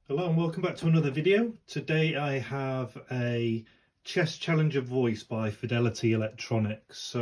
Hello and welcome back to another video. Today I have a chess challenger voice by Fidelity Electronics.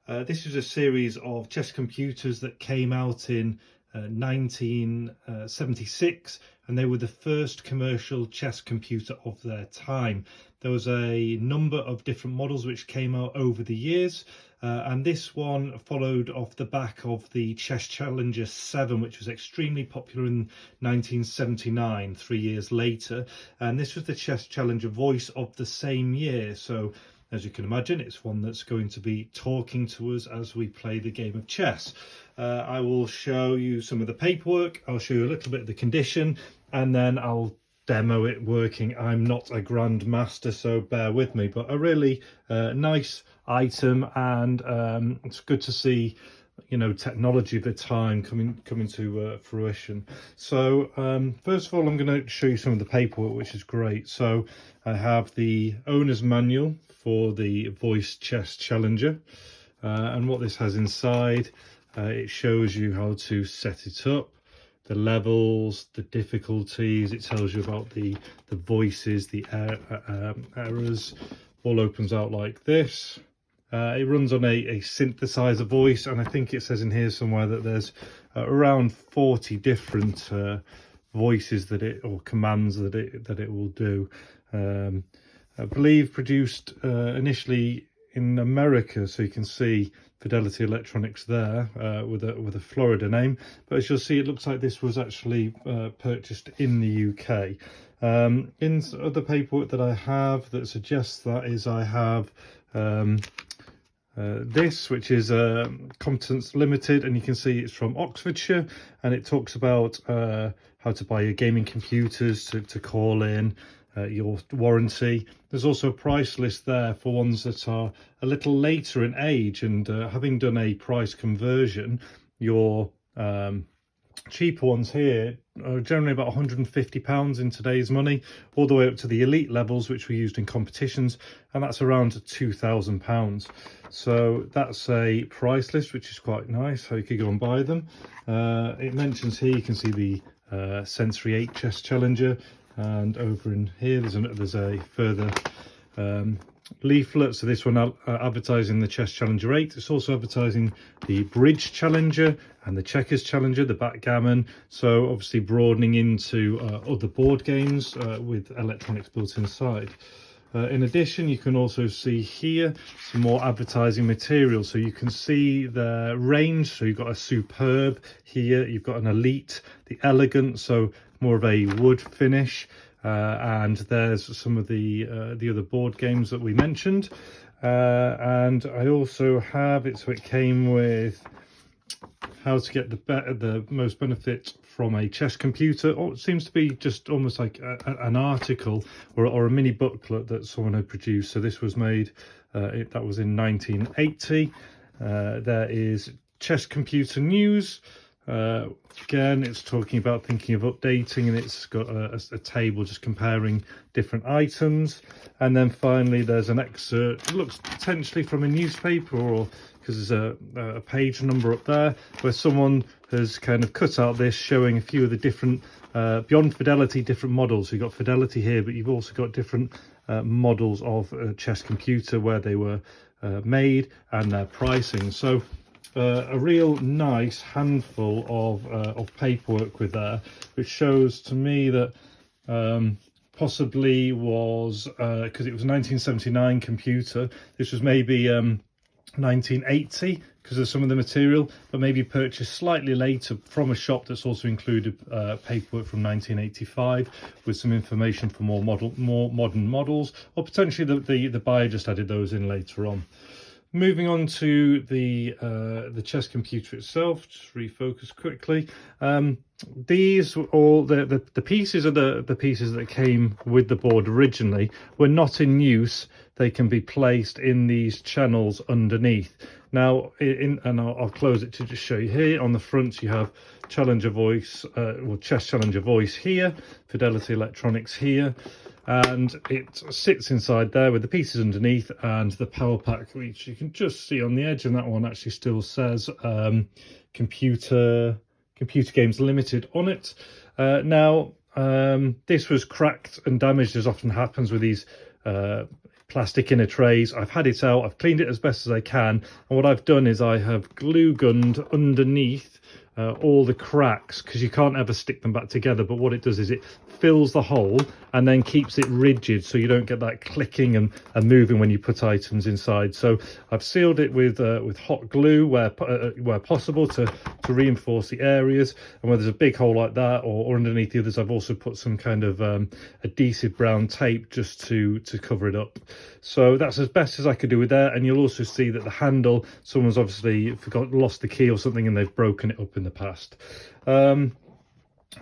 This is a series of chess computers that came out in 1976, and they were the first commercial chess computer of their time. There was a number of different models which came out over the years, and this one followed off the back of the Chess Challenger 7, which was extremely popular in 1979, 3 years later. And this was the Chess Challenger voice of the same year. So as you can imagine, it's one that's going to be talking to us as we play the game of chess. I will show you some of the paperwork, I'll show you a little bit of the condition, and then I'll demo it working. I'm not a grandmaster, so bear with me, but a really nice item, and it's good to see, you know, technology of the time coming to fruition. So first of all, I'm going to show you some of the paperwork, which is great. So I have the owner's manual for the Voice Chess Challenger, and what this has inside, it shows you how to set it up, the levels, the difficulties. It tells you about the voices, the errors. All opens out like this. It runs on a synthesizer voice, and I think it says in here somewhere that there's around 40 different voices that it, or commands that it will do. I believe produced initially in America, so you can see Fidelity Electronics there with a Florida name, but as you'll see, it looks like this was actually purchased in the UK. In other paperwork that I have that suggests that is, I have this, which is Competence Limited, and you can see it's from Oxfordshire, and it talks about how to buy your gaming computers, to call in your warranty. There's also a price list there for ones that are a little later in age, and having done a price conversion, your cheaper ones here are generally about £150 in today's money, all the way up to the elite levels, which were used in competitions, and that's around £2,000. So that's a price list, which is quite nice, how you could go and buy them. It mentions here, you can see the Sensory 8 Chess Challenger, and over in here there's a further leaflet. So this one advertising the Chess Challenger 8. It's also advertising the Bridge Challenger and the Checkers Challenger, the backgammon. So obviously broadening into other board games with electronics built inside. In addition, you can also see here some more advertising material. So you can see the range. So you've got a Superb here, you've got an Elite, the Elegant, so more of a wood finish. And there's some of the other board games that we mentioned, and I also have it, so it came with how to get the most benefit from a chess computer. Or it seems to be just almost like an article or a mini booklet that someone had produced. So this was made that was in 1980. There is Chess Computer News. Again, it's talking about thinking of updating, and it's got a table just comparing different items. And then finally there's an excerpt, it looks potentially from a newspaper, or because there's a page number up there where someone has kind of cut out this, showing a few of the different beyond Fidelity, different models. You've got Fidelity here, but you've also got different models of a chess computer, where they were made and their pricing. So a real nice handful of paperwork with there, which shows to me that possibly was, because it was a 1979 computer, this was maybe 1980 because of some of the material, but maybe purchased slightly later from a shop that's also included paperwork from 1985 with some information for more modern models, or potentially the buyer just added those in later on. Moving on to the chess computer itself, just refocus quickly. These all the pieces are the pieces that came with the board originally. Were not in use. They can be placed in these channels underneath. Now, and I'll close it to just show you here. On the front, you have Challenger Voice, Chess Challenger Voice here, Fidelity Electronics here. And it sits inside there with the pieces underneath and the power pack, which you can just see on the edge, and that one actually still says computer games limited on it. Now This was cracked and damaged, as often happens with these plastic inner trays. I've had it out, I've cleaned it as best as I can, and what I've done is I have glue gunned underneath all the cracks, because you can't ever stick them back together, but what it does is it fills the hole and then keeps it rigid, so you don't get that clicking and moving when you put items inside. So I've sealed it with hot glue where possible to reinforce the areas, and where there's a big hole like that or underneath the others, I've also put some kind of adhesive brown tape just to cover it up. So that's as best as I could do with that. And you'll also see that the handle, someone's obviously lost the key or something and they've broken it up in the past.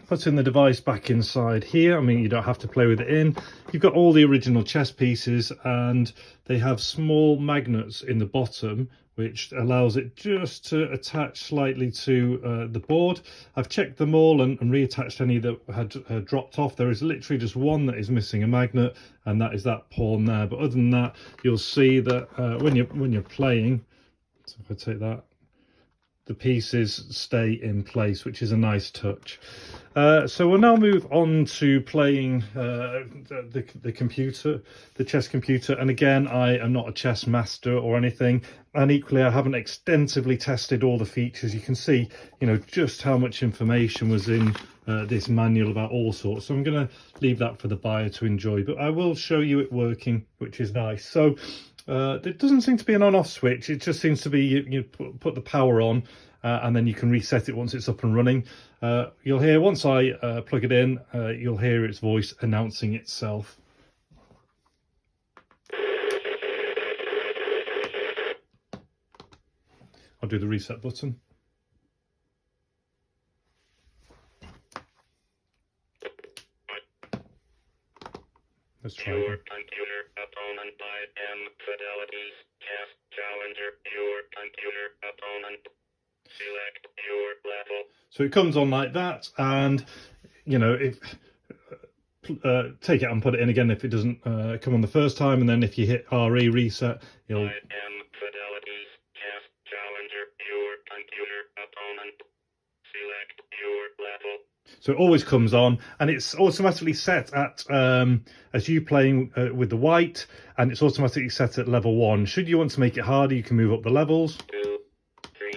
Putting the device back inside here, I mean, you don't have to play with it in. You've got all the original chess pieces, and they have small magnets in the bottom which allows it just to attach slightly to the board. I've checked them all and reattached any that had dropped off. There is literally just one that is missing a magnet, and that is that pawn there. But other than that, you'll see that when you're playing, so if I take that, the pieces stay in place, which is a nice touch. So we'll now move on to playing the computer, the chess computer. And again, I am not a chess master or anything, and equally I haven't extensively tested all the features. You can see, you know, just how much information was in this manual about all sorts. So I'm going to leave that for the buyer to enjoy, but I will show you it working, which is nice. So there doesn't seem to be an on-off switch. It just seems to be you put the power on and then you can reset it once it's up and running. You'll hear, once I plug it in, you'll hear its voice announcing itself. I'll do the reset button. Let's try again. Computer opponent Fidelity chess challenger. Your computer opponent. Select your level. So it comes on like that, and you know, if take it and put it in again if it doesn't come on the first time, and then if you hit RE reset, you'll. I am Fidelity chess challenger. Your computer opponent. Select your level. So it always comes on, and it's automatically set at as you playing with the white, and it's automatically set at level 1. Should you want to make it harder, you can move up the levels. 2, 3,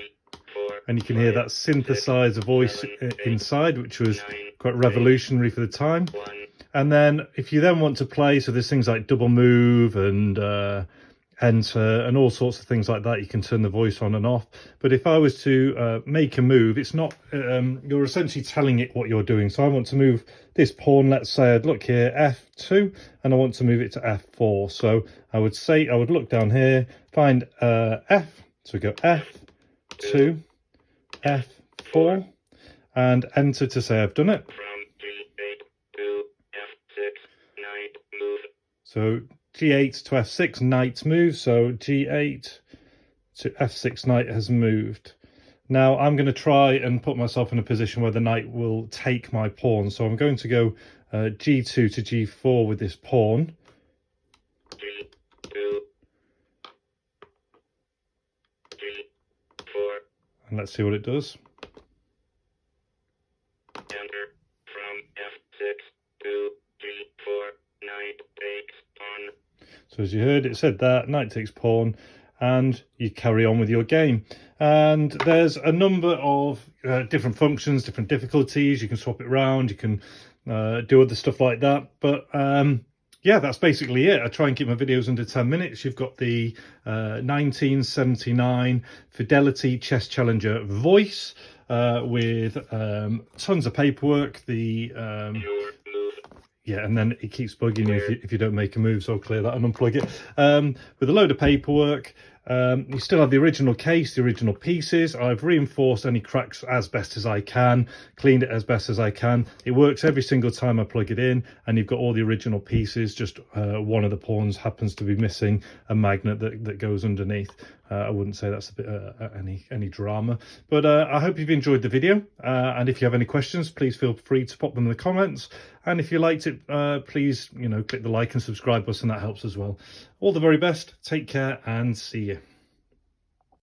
4. And you can hear that synthesizer voice inside, which was quite revolutionary for the time. 1. And then if you then want to play, so there's things like double move and enter and all sorts of things like that, you can turn the voice on and off. But if I was to make a move, it's not, you're essentially telling it what you're doing. So I want to move this pawn, let's say I'd look here, F2, and I want to move it to F4. So I would say, I would look down here, find F, so go F2, F4, and enter to say I've done it. From G8 to F6, knight move. So G8 to F6, knight move. So G8 to F6, knight has moved. Now I'm going to try and put myself in a position where the knight will take my pawn. So I'm going to go G2 to G4 with this pawn. G2, G4. And let's see what it does. Enter from F6 to G4, knight takes pawn. So as you heard, it said that, knight takes pawn, and you carry on with your game. And there's a number of different functions, different difficulties. You can swap it around, you can do other stuff like that. But yeah, that's basically it. I try and keep my videos under 10 minutes. You've got the 1979 Fidelity Chess Challenger voice with tons of paperwork. Yeah, and then it keeps bugging you if you don't make a move, so I'll clear that and unplug it. With a load of paperwork, you still have the original case, the original pieces. I've reinforced any cracks as best as I can, cleaned it as best as I can. It works every single time I plug it in, and you've got all the original pieces. Just one of the pawns happens to be missing a magnet that goes underneath. I wouldn't say that's a bit any drama, but I hope you've enjoyed the video, and if you have any questions, please feel free to pop them in the comments. And if you liked it, please, click the like and subscribe button. That helps as well. All the very best. Take care and see you.